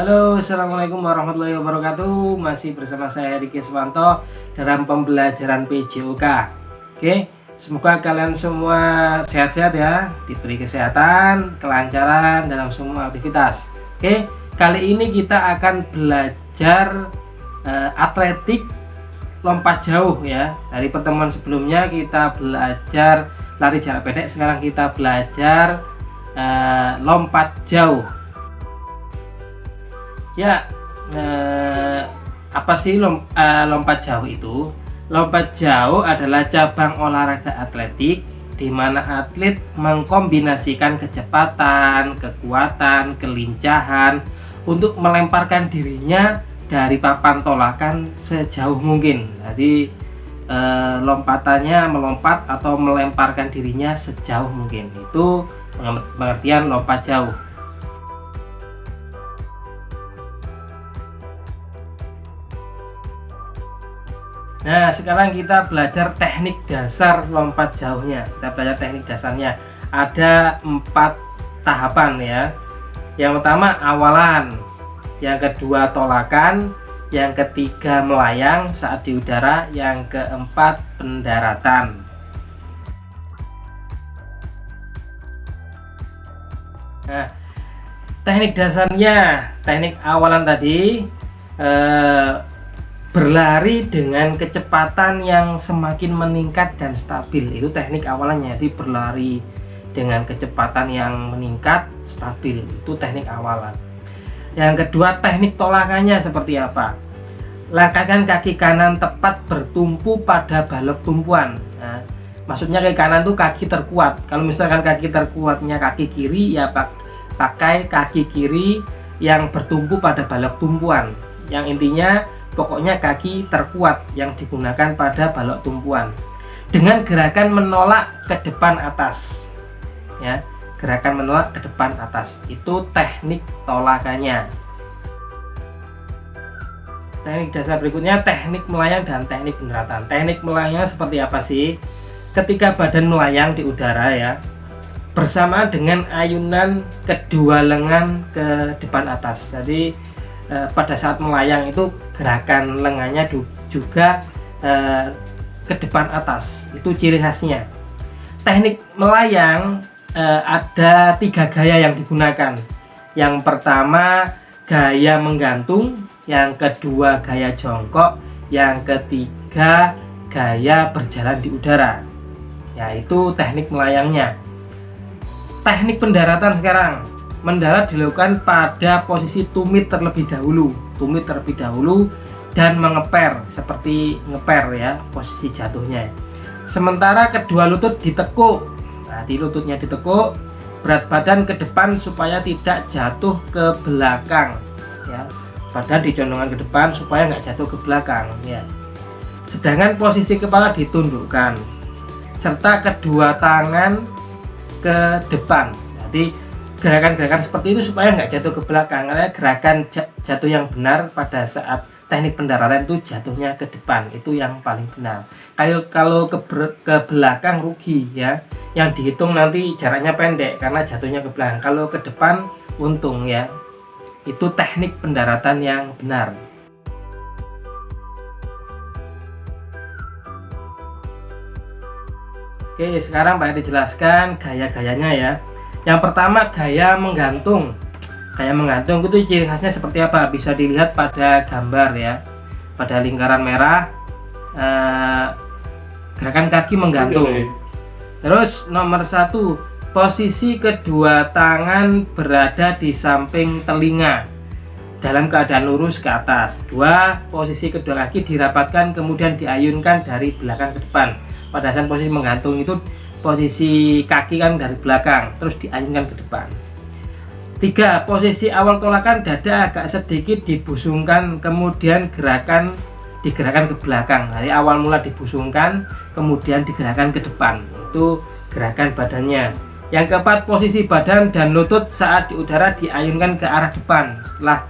Halo, assalamualaikum warahmatullahi wabarakatuh. Masih bersama saya Riki Swanto dalam pembelajaran PJOK. Oke, semoga kalian semua sehat-sehat ya, diberi kesehatan, kelancaran dalam semua aktivitas. Oke, kali ini kita akan belajar atletik lompat jauh ya. Dari pertemuan sebelumnya kita belajar lari jarak pendek, sekarang kita belajar lompat jauh. Ya, apa sih lompat jauh itu? Lompat jauh adalah cabang olahraga atletik di mana atlet mengkombinasikan kecepatan, kekuatan, kelincahan untuk melemparkan dirinya dari papan tolakan sejauh mungkin. Jadi lompatannya melompat atau melemparkan dirinya sejauh mungkin. Itu pengertian lompat jauh. Nah, sekarang kita belajar teknik dasar lompat jauhnya. Kita belajar teknik dasarnya. Ada 4 tahapan ya. Yang pertama awalan, yang kedua tolakan, yang ketiga melayang saat di udara, yang keempat pendaratan. Nah, teknik dasarnya, teknik awalan tadi berlari dengan kecepatan yang semakin meningkat dan stabil. Itu teknik awalannya. Jadi berlari dengan kecepatan yang meningkat stabil, itu teknik awalan. Yang kedua, teknik tolakannya seperti apa? Langkahkan kaki kanan tepat bertumpu pada balok tumpuan. Nah, maksudnya kaki kanan tuh kaki terkuat. Kalau misalkan kaki terkuatnya kaki kiri, ya pakai kaki kiri yang bertumpu pada balok tumpuan. Yang intinya pokoknya kaki terkuat yang digunakan pada balok tumpuan dengan gerakan menolak ke depan atas ya, gerakan menolak ke depan atas. Itu teknik tolakannya. Teknik dasar berikutnya teknik melayang dan teknik pendaratan. Teknik melayang seperti apa sih? Ketika badan melayang di udara ya, bersamaan dengan ayunan kedua lengan ke depan atas. Jadi pada saat melayang itu gerakan lengannya juga ke depan atas, itu ciri khasnya. Teknik melayang ada 3 gaya yang digunakan. Yang pertama gaya menggantung, yang kedua gaya jongkok, yang ketiga gaya berjalan di udara. Yaitu teknik melayangnya. Teknik pendaratan sekarang. Mendarat dilakukan pada posisi tumit terlebih dahulu, dan mengeper seperti ngeper ya, posisi jatuhnya. Sementara kedua lutut ditekuk. Nah, di lututnya ditekuk, berat badan ke depan supaya tidak jatuh ke belakang ya. Badan dicondongkan ke depan supaya nggak jatuh ke belakang ya. Sedangkan posisi kepala ditundukkan serta kedua tangan ke depan. Jadi gerakan-gerakan seperti itu supaya nggak jatuh ke belakang, karena gerakan jatuh yang benar pada saat teknik pendaratan itu jatuhnya ke depan, itu yang paling benar. Kalau ke belakang rugi ya, yang dihitung nanti jaraknya pendek karena jatuhnya ke belakang. Kalau ke depan untung ya. Itu teknik pendaratan yang benar. Oke, sekarang Pak dijelaskan gaya-gayanya ya. Yang pertama gaya menggantung. Gaya menggantung itu ciri khasnya seperti apa? Bisa dilihat pada gambar ya. Pada lingkaran merah gerakan kaki menggantung. Terus nomor 1, posisi kedua tangan berada di samping telinga dalam keadaan lurus ke atas. 2, posisi kedua kaki dirapatkan kemudian diayunkan dari belakang ke depan. Pada saat posisi menggantung itu posisi kaki kan dari belakang terus diayunkan ke depan. 3, posisi awal tolakan dada agak sedikit dibusungkan kemudian digerakkan ke belakang. Dari awal mula dibusungkan kemudian digerakkan ke depan. Itu gerakan badannya. Yang keempat, posisi badan dan lutut saat di udara diayunkan ke arah depan. Setelah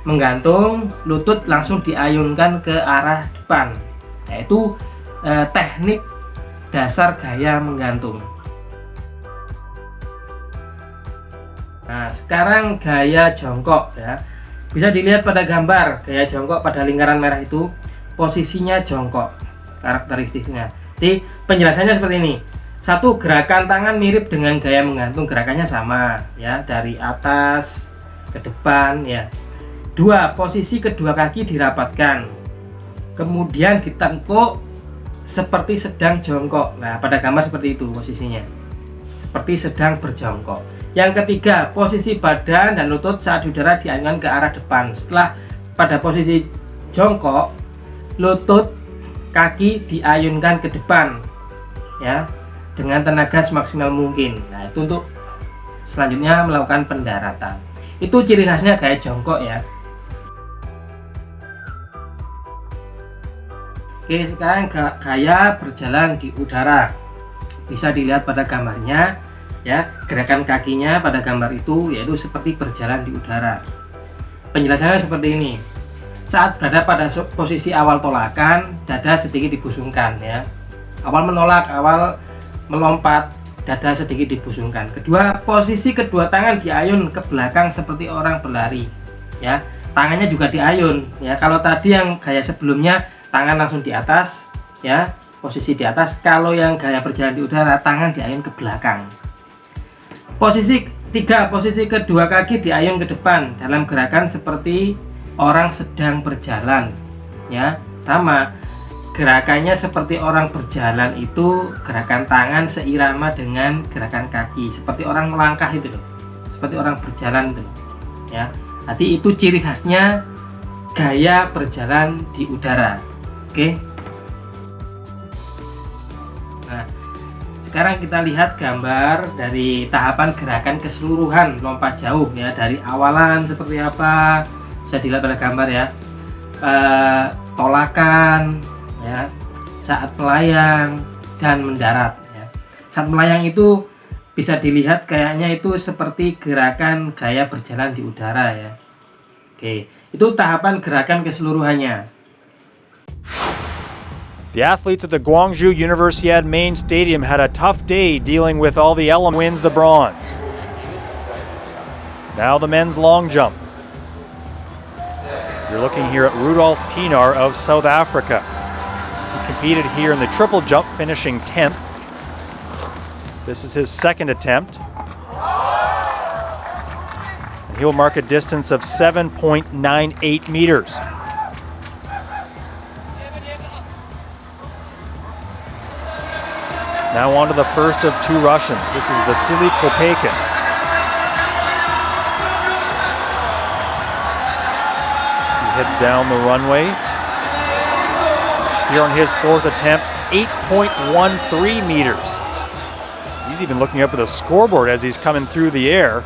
menggantung, lutut langsung diayunkan ke arah depan. Yaitu teknik dasar gaya menggantung. Nah, sekarang gaya jongkok ya. Bisa dilihat pada gambar gaya jongkok pada lingkaran merah itu, posisinya jongkok karakteristiknya. Jadi penjelasannya seperti ini. 1. Gerakan tangan mirip dengan gaya menggantung, gerakannya sama ya, dari atas ke depan ya. 2. Posisi kedua kaki dirapatkan, kemudian ditengkuk seperti sedang jongkok. Nah, pada gambar seperti itu posisinya, seperti sedang berjongkok. Yang ketiga, posisi badan dan lutut saat di udara diayunkan ke arah depan. Setelah pada posisi jongkok, lutut kaki diayunkan ke depan ya, dengan tenaga semaksimal mungkin. Nah, itu untuk selanjutnya melakukan pendaratan. Itu ciri khasnya gaya jongkok ya. Oke, sekarang gaya berjalan di udara. Bisa dilihat pada gambarnya ya, gerakan kakinya pada gambar itu yaitu seperti berjalan di udara. Penjelasannya seperti ini. Saat berada pada posisi awal tolakan, dada sedikit dibusungkan ya. Awal menolak, awal melompat, dada sedikit dibusungkan. Kedua, posisi kedua tangan diayun ke belakang seperti orang berlari ya. Tangannya juga diayun ya. Kalau tadi yang gaya sebelumnya tangan langsung di atas ya, posisi di atas. Kalau yang gaya berjalan di udara, tangan diayun ke belakang. Posisi 3, posisi kedua kaki diayun ke depan dalam gerakan seperti orang sedang berjalan ya. Sama, gerakannya seperti orang berjalan itu gerakan tangan seirama dengan gerakan kaki, seperti orang melangkah itu loh, seperti orang berjalan itu ya. Nanti itu ciri khasnya gaya berjalan di udara. Oke. Nah, sekarang kita lihat gambar dari tahapan gerakan keseluruhan lompat jauh ya, dari awalan seperti apa bisa dilihat pada gambar ya. Tolakan ya, saat melayang dan mendarat ya. Saat melayang itu bisa dilihat kayaknya itu seperti gerakan gaya berjalan di udara ya. Oke, itu tahapan gerakan keseluruhannya. The athletes at the Gwangju Universiade main stadium had a tough day dealing with all the elements. Wins the bronze. Now the men's long jump. You're looking here at Rudolf Pienaar of South Africa. He competed here in the triple jump, finishing 10th. This is his second attempt. And he'll mark a distance of 7.98 meters. Now on to the first of two Russians. This is Vasily Kopeikin. He heads down the runway. Here on his fourth attempt, 8.13 meters. He's even looking up at the scoreboard as he's coming through the air.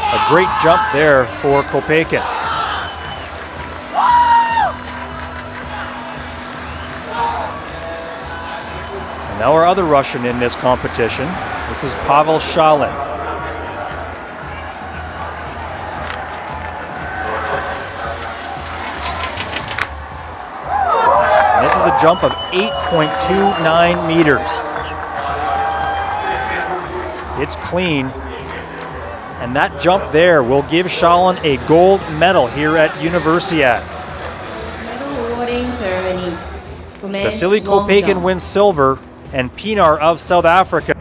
A great jump there for Kopeikin. Now our other Russian in this competition, this is Pavel Shalin. And this is a jump of 8.29 meters. It's clean, and that jump there will give Shalin a gold medal here at Universiade. Medal awarding ceremony. Vasily Kopeikin wins silver, and Pienaar of South Africa.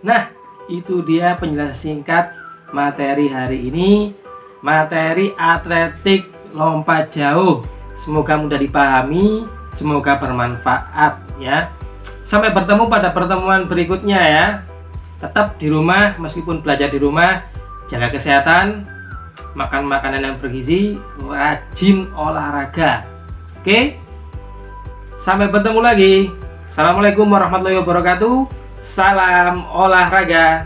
Nah, itu dia penjelasan singkat materi hari ini, materi atletik lompat jauh. Semoga mudah dipahami, semoga bermanfaat ya. Sampai bertemu pada pertemuan berikutnya ya. Tetap di rumah, meskipun belajar di rumah, jaga kesehatan, makan makanan yang bergizi, rajin olahraga. Oke? Sampai bertemu lagi. Assalamualaikum warahmatullahi wabarakatuh. Salam olahraga.